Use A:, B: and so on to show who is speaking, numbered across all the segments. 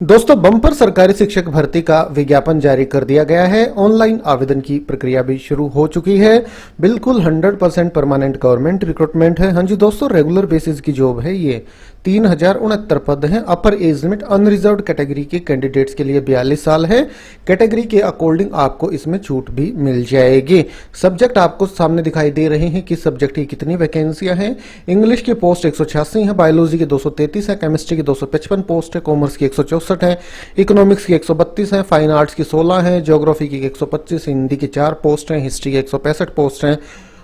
A: दोस्तों बम्पर सरकारी शिक्षक भर्ती का विज्ञापन जारी कर दिया गया है। ऑनलाइन आवेदन की प्रक्रिया भी शुरू हो चुकी है। बिल्कुल 100% परमानेंट गवर्नमेंट रिक्रूटमेंट है। हाँ जी दोस्तों, रेगुलर बेसिस की जॉब है ये। 3069 पद हैं। अपर एज लिमिट अनरिजर्व्ड कैटेगरी के कैंडिडेट्स के लिए 42 साल है। कैटेगरी के अकॉर्डिंग आपको इसमें छूट भी मिल जाएगी। सब्जेक्ट आपको सामने दिखाई दे रहे हैं कि सब्जेक्ट की कितनी वैकेंसियां हैं। इंग्लिश की पोस्ट 186 है, बायोलॉजी की 233 है, केमिस्ट्री की 255 पोस्ट है, कॉमर्स की 164 है, इकोनॉमिक्स की 132 है, फाइन आर्ट्स की 16 है, ज्योग्राफी की 125, हिंदी की 4 पोस्ट हैं, हिस्ट्री की 165 पोस्ट हैं,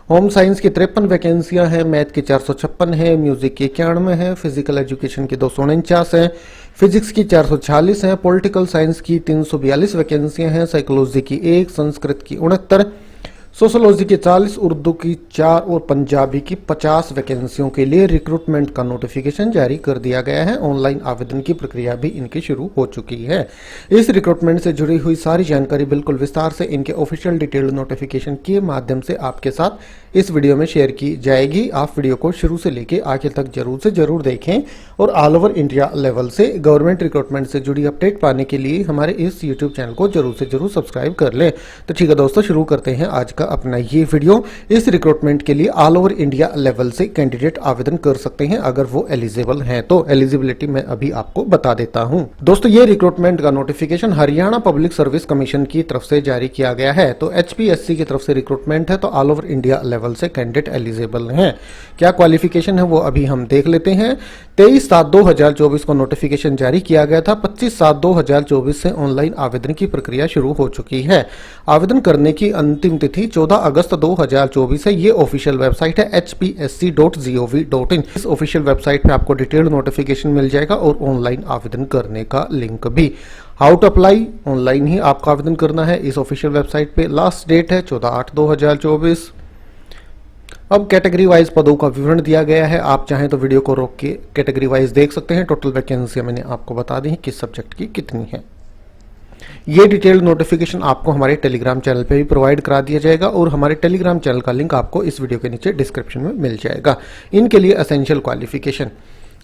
A: होम साइंस की 53 वैकेंसियां हैं, मैथ की 456 है, म्यूजिक की 91 है, फिजिकल एजुकेशन की 249 है, फिजिक्स की 446 है, पॉलिटिकल साइंस की 342 वैकेंसियां हैं, साइकोलॉजी की 1, संस्कृत की 69, सोशोलॉजी की 40, उर्दू की 4 और पंजाबी की 50 वैकेंसियों के लिए रिक्रूटमेंट का नोटिफिकेशन जारी कर दिया गया है। ऑनलाइन आवेदन की प्रक्रिया भी इनकी शुरू हो चुकी है। इस रिक्रूटमेंट से जुड़ी हुई सारी जानकारी बिल्कुल विस्तार से इनके ऑफिशियल डिटेल्ड नोटिफिकेशन के माध्यम से आपके साथ इस वीडियो में शेयर की जाएगी। आप वीडियो को शुरू से लेकर आखिर तक जरूर से जरूर देखें और ऑल ओवर इंडिया लेवल से गवर्नमेंट रिक्रूटमेंट से जुड़ी अपडेट पाने के लिए हमारे इस यूट्यूब चैनल को जरूर से जरूर सब्सक्राइब कर लें। तो ठीक है दोस्तों, शुरू करते हैं आज का अपना ये वीडियो। इस रिक्रूटमेंट के लिए ऑल ओवर इंडिया लेवल से कैंडिडेट आवेदन कर सकते हैं अगर वो एलिजिबल हैं। तो एलिजिबिलिटी मैं अभी आपको बता देता हूं। दोस्तों ये रिक्रूटमेंट का notification Haryana public service commission की तरफ से जारी किया गया है। तो HPSC की तरफ से रिक्रूटमेंट है, तो ऑल ओवर इंडिया लेवल से कैंडिडेट एलिजिबल हैं। क्या क्वालिफिकेशन है वो अभी हम देख लेते हैं। 23/7/2024 को नोटिफिकेशन जारी किया गया था। 25/7/2024 से ऑनलाइन आवेदन की प्रक्रिया शुरू हो चुकी है। आवेदन करने की अंतिम तिथि 14 अगस्त 2024 है। ये ऑफिशियल वेबसाइट है hpsc.gov.in। इस ऑफिशियल वेबसाइट पे आपको डिटेल्ड नोटिफिकेशन मिल जाएगा और ऑनलाइन आवेदन करने का लिंक भी। हाउ टू अप्लाई, ऑनलाइन ही आपको आवेदन करना है इस ऑफिशियल वेबसाइट पे। लास्ट डेट है 14/8/2024। अब कैटेगरी वाइज पदों का विवरण दिया गया है। आप चाहें तो वीडियो को रोक के कैटेगरी वाइज देख सकते हैं। टोटल वैकेंसी मैंने आपको बता दी है किस सब्जेक्ट की कितनी है। ये डिटेल्ड नोटिफिकेशन आपको हमारे टेलीग्राम चैनल पे भी प्रोवाइड करा दिया जाएगा और हमारे टेलीग्राम चैनल का लिंक आपको इस वीडियो के नीचे डिस्क्रिप्शन में मिल जाएगा। इनके लिए एसेंशियल क्वालिफिकेशन,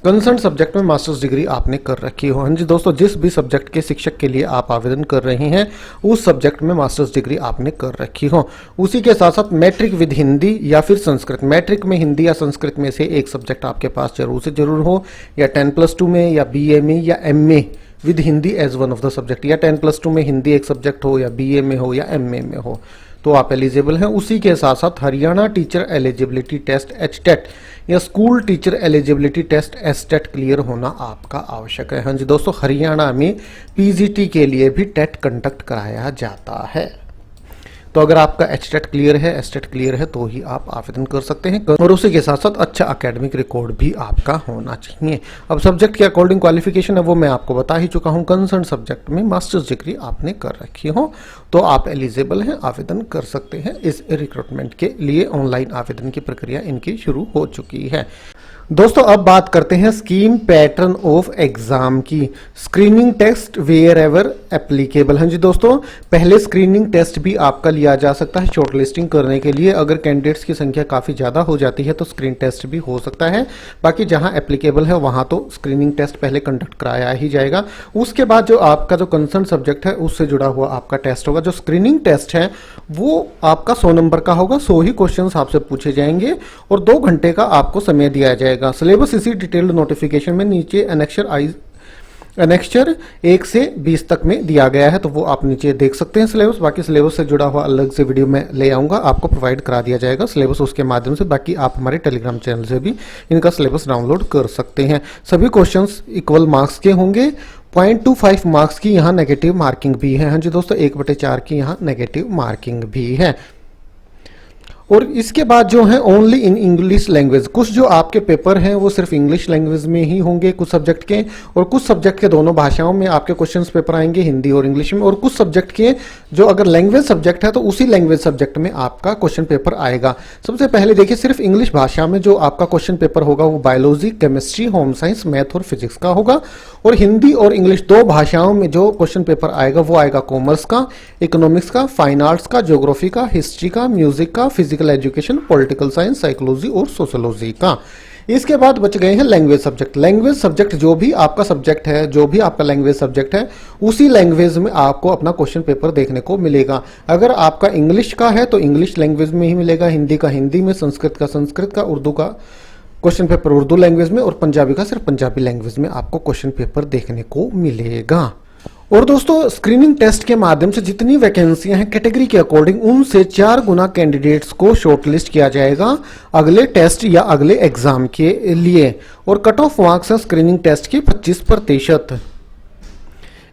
A: कंसर्न सब्जेक्ट में मास्टर्स डिग्री आपने कर रखी हो। हाँ जी दोस्तों, जिस भी सब्जेक्ट के शिक्षक के लिए आप आवेदन कर रहे हैं उस सब्जेक्ट में मास्टर्स डिग्री आपने कर रखी हो। उसी के साथ साथ मैट्रिक विद हिंदी या फिर संस्कृत, मैट्रिक में हिंदी या संस्कृत में से एक सब्जेक्ट आपके पास जरूर से जरूर हो, या 10+2 में या BA में या MA with Hindi as one of the subject, या 10+2 में हिंदी एक सब्जेक्ट हो, या BA में हो या MA में हो, तो आप एलिजिबल हैं। उसी के साथ साथ Haryana teacher eligibility test HTET या school teacher eligibility test STET clear होना आपका आवश्यक है। हाँ जी दोस्तों, हरियाणा में PGT के लिए भी टेट कंडक्ट कराया जाता है। तो अगर आपका HTET क्लियर है, STET क्लियर है, तो ही आप आवेदन कर सकते हैं। और उसी के साथ साथ अच्छा एकेडमिक रिकॉर्ड भी आपका होना चाहिए। अब सब्जेक्ट के अकॉर्डिंग क्वालिफिकेशन है वो मैं आपको बता ही चुका हूं। कंसर्न सब्जेक्ट में मास्टर्स डिग्री आपने कर रखी हो तो आप एलिजिबल हैं, आवेदन कर सकते हैं। इस रिक्रूटमेंट के लिए ऑनलाइन आवेदन की प्रक्रिया इनकी शुरू हो चुकी है। दोस्तों अब बात करते हैं स्कीम पैटर्न ऑफ एग्जाम की। Screening test wherever applicable. हाँ जी दोस्तों, पहले स्क्रीनिंग टेस्ट भी आपका लिया जा सकता है शॉर्टलिस्टिंग करने के लिए। अगर कैंडिडेट्स की संख्या काफ़ी ज़्यादा हो जाती है तो स्क्रीन टेस्ट भी हो सकता है। बाकी जहां एप्लीकेबल है वहां तो स्क्रीनिंग टेस्ट पहले कंडक्ट कराया ही जाएगा। उसके बाद जो आपका जो कंसर्न सब्जेक्ट है उससे जुड़ा हुआ आपका टेस्ट होगा। जो स्क्रीनिंग टेस्ट है वो आपका 100 नंबर का होगा। 100 ही क्वेश्चन आपसे पूछे जाएंगे और 2 घंटे का आपको समय दिया जाएगा। सिलेबस इसी डिटेल्ड नोटिफिकेशन में नीचे एनेक्चर 1 से 20 तक में दिया गया है, तो वो आप नीचे देख सकते हैं सिलेबस। बाकी सिलेबस से जुड़ा हुआ अलग से वीडियो में ले आऊंगा, आपको प्रोवाइड करा दिया जाएगा सिलेबस उसके माध्यम से। बाकी आप हमारे टेलीग्राम चैनल से भी इनका सिलेबस डाउनलोड कर सकते हैं। सभी क्वेश्चंस इक्वल मार्क्स के होंगे। 0.25 मार्क्स की यहाँ नेगेटिव मार्किंग भी है। हाँ जी दोस्तों, 1/4 की यहाँ नेगेटिव मार्किंग भी है। और इसके बाद जो है ओनली इन इंग्लिश लैंग्वेज, कुछ जो आपके पेपर हैं वो सिर्फ इंग्लिश लैंग्वेज में ही होंगे कुछ सब्जेक्ट के, और कुछ सब्जेक्ट के दोनों भाषाओं में आपके क्वेश्चंस पेपर आएंगे, हिंदी और इंग्लिश में। और कुछ सब्जेक्ट के जो अगर लैंग्वेज सब्जेक्ट है तो उसी लैंग्वेज सब्जेक्ट में आपका क्वेश्चन पेपर आएगा। सबसे पहले देखिए, सिर्फ इंग्लिश भाषा में जो आपका क्वेश्चन पेपर होगा वो biology, chemistry, home science, math और फिजिक्स का होगा। और हिंदी और इंग्लिश 2 भाषाओं में जो क्वेश्चन पेपर आएगा वो आएगा कॉमर्स का, इकोनॉमिक्स का, फाइन आर्ट्स का, ज्योग्राफी का, हिस्ट्री का, म्यूजिक का, physical education, political science, psychology और सोशोलॉजी का। इसके बाद बच गए हैं लैंग्वेज सब्जेक्ट। लैंग्वेज सब्जेक्ट जो भी आपका सब्जेक्ट है, जो भी आपका लैंग्वेज सब्जेक्ट है, उसी लैंग्वेज में आपको अपना क्वेश्चन पेपर देखने को मिलेगा। अगर आपका इंग्लिश का है तो इंग्लिश लैंग्वेज में ही मिलेगा, हिंदी का हिंदी में, संस्कृत का संस्कृत का, उर्दू का क्वेश्चन पेपर उर्दू लैंग्वेज में, और पंजाबी का सिर्फ पंजाबी लैंग्वेज में आपको क्वेश्चन पेपर देखने को मिलेगा। और दोस्तों, स्क्रीनिंग टेस्ट के माध्यम से जितनी वैकेंसियां हैं कैटेगरी के अकॉर्डिंग, उनसे 4 गुना कैंडिडेट्स को शॉर्टलिस्ट किया जाएगा अगले टेस्ट या अगले एग्जाम के लिए। और कट ऑफ मार्क्स है स्क्रीनिंग टेस्ट की 25%।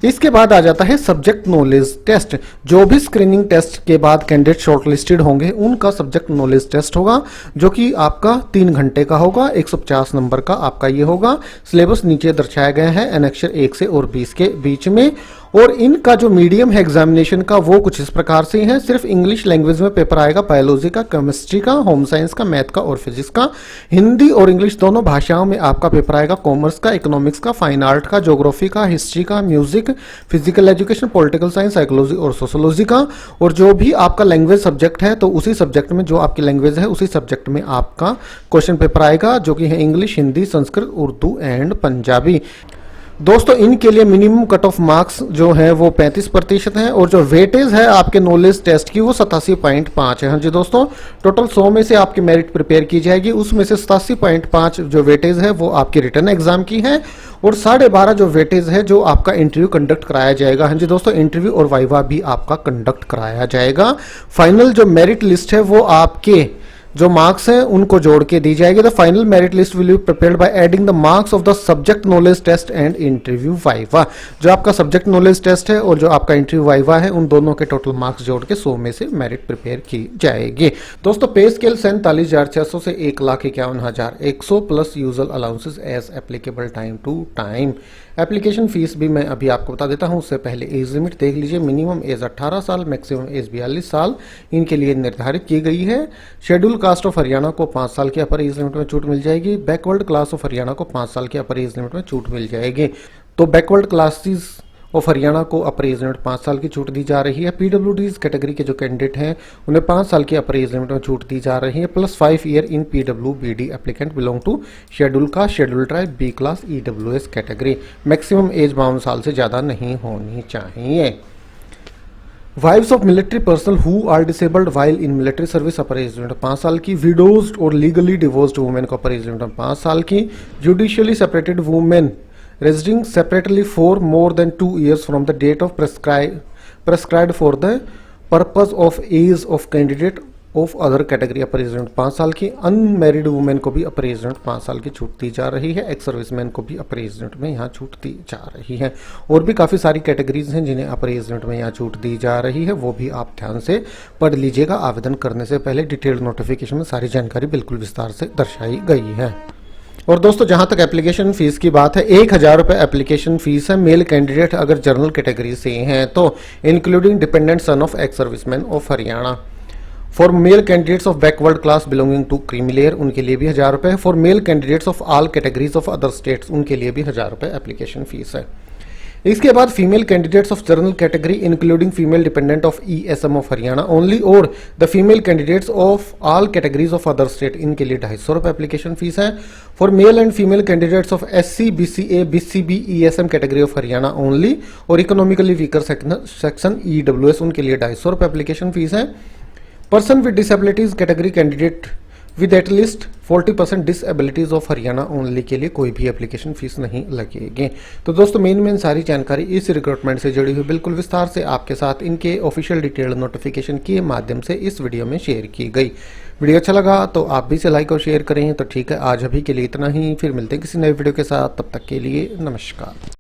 A: इसके बाद आ जाता है सब्जेक्ट नॉलेज टेस्ट। जो भी स्क्रीनिंग टेस्ट के बाद कैंडिडेट शॉर्टलिस्टेड होंगे उनका सब्जेक्ट नॉलेज टेस्ट होगा, जो कि आपका 3 घंटे का होगा, 150 नंबर का आपका ये होगा। सिलेबस नीचे दर्शाया गया है एनेक्सर 1 से और 20 के बीच में। और इनका जो मीडियम है एग्जामिनेशन का वो कुछ इस प्रकार से है। सिर्फ इंग्लिश लैंग्वेज में पेपर आएगा, बायोलॉजी का, केमिस्ट्री का, होम साइंस का, मैथ का और फिजिक्स का। हिंदी और इंग्लिश दोनों भाषाओं में आपका पेपर आएगा, कॉमर्स का, इकोनॉमिक्स का, फाइन आर्ट का, ज्योग्राफी का, हिस्ट्री का, music, physical education, political science, psychology और सोशोलॉजी का। और जो भी आपका लैंग्वेज सब्जेक्ट है तो उसी सब्जेक्ट में, जो आपकी लैंग्वेज है उसी सब्जेक्ट में आपका क्वेश्चन पेपर आएगा, जो कि है इंग्लिश, हिंदी, संस्कृत, उर्दू एंड पंजाबी। दोस्तों, इनके लिए मिनिमम कट ऑफ मार्क्स जो है वो 35% है, और जो वेटेज है आपके नॉलेज टेस्ट की वो 87.5 है। हाँ जी दोस्तों, टोटल 100 में से आपकी मेरिट प्रिपेयर की जाएगी, उसमें से 87.5 जो वेटेज है वो आपकी रिटर्न एग्जाम की है, और 12.5 जो वेटेज है जो आपका इंटरव्यू कंडक्ट कराया जाएगा। हाँ जी दोस्तों, इंटरव्यू और वाइवा भी आपका कंडक्ट कराया जाएगा। फाइनल जो मेरिट लिस्ट है वो आपके जो मार्क्स हैं उनको जोड़ के दी जाएगी। The final merit list will be prepared by adding the marks of the subject knowledge test and interview viva. जो आपका सब्जेक्ट नॉलेज टेस्ट है और जो आपका इंटरव्यू वाइवा है, उन दोनों के टोटल मार्क्स जोड़ के 100 में से मेरिट प्रिपेयर की जाएगी। दोस्तों, पे स्केल 47,600 से 1,51,100 plus usual allowances as applicable time to time. Application fees भी मैं अभी आपको बता देता हूं, उससे पहले एज लिमिट देख लीजिए। मिनिमम एज 18 साल, मैक्सिमम एज 42 साल इनके लिए निर्धारित की गई है। शेड्यूल कास्ट ऑफ हरियाणा को 5 साल की अपर एज लिमिट में छूट मिल जाएगी। बैकवर्ड क्लास ऑफ हरियाणा को 5 साल की अपर एज लिमिट में छूट मिल जाएगी। तो बैकवर्ड क्लासेस ऑफ हरियाणा को अपर एज लिमिट 5 साल की छूट दी जा रही है। पीडब्ल्यूडी कैटेगरी के जो कैंडिडेट हैं उन्हें 5 साल की अपर एज लिमिट में छूट दी जा रही है, प्लस 5 ईयर इन पीडब्ल्यूबीडी applicant belong to schedule caste, schedule tribe, B class, EWS category. Maximum age 52 साल से ज्यादा नहीं होनी चाहिए। Wives of military personnel who are disabled while in military service upper age limit 5 साल की। विडोज्ड और लीगली डिवोर्स्ड वुमेन को अपर एज लिमिट 5 साल की। Judicially separated women residing separately for more than 2 years from the date of prescribed for the purpose of age of candidate of other category upper age limit 5 साल की। Unmarried women को भी अपर age limit 5 साल की छूट दी जा रही है। एक्स सर्विसमैन को भी अपर एज लिमिट में यहाँ छूट दी जा रही है। और भी काफ़ी सारी कैटेगरीज हैं जिन्हें अपर एज लिमिट में यहाँ छूट दी जा रही है, वो भी आप ध्यान से पढ़ लीजिएगा। आवेदन करने से पहले डिटेल्ड नोटिफिकेशन में सारी जानकारी बिल्कुल विस्तार से दर्शाई गई है। और दोस्तों, जहां तक एप्लीकेशन फीस की बात है, 1,000 रुपये एप्लीकेशन फीस है। मेल कैंडिडेट अगर जनरल कैटेगरी से हैं तो including dependent son of ex serviceman of Haryana. For male candidates of backward class belonging to creamy layer उनके लिए भी 1,000 रुपये है। For male candidates of all categories of other states उनके लिए भी 1,000 रुपये एप्लीकेशन फीस है। इसके बाद female candidates of general category including female dependent of ESM of Haryana only और the female candidates of all categories of other state इनके लिए 250 रुपये एप्लीकेशन फीस है। For male and female candidates of SC, BCA, BCB, ESM category of Haryana only और economically weaker section EWS उनके लिए 250 रुपये application fees है। Person with disabilities category candidate with at least 40% disabilities of Haryana only के लिए कोई भी एप्लीकेशन फीस नहीं लगेगी। तो दोस्तों, मेन सारी जानकारी इस रिक्रूटमेंट से जुड़ी हुई बिल्कुल विस्तार से आपके साथ इनके ऑफिशियल डिटेल नोटिफिकेशन के माध्यम से इस वीडियो में शेयर की गई। वीडियो अच्छा लगा तो आप भी इसे लाइक और शेयर करें। तो ठीक है, आज अभी के लिए इतना ही, फिर मिलते हैं किसी नए वीडियो के साथ। तब तक के लिए नमस्कार।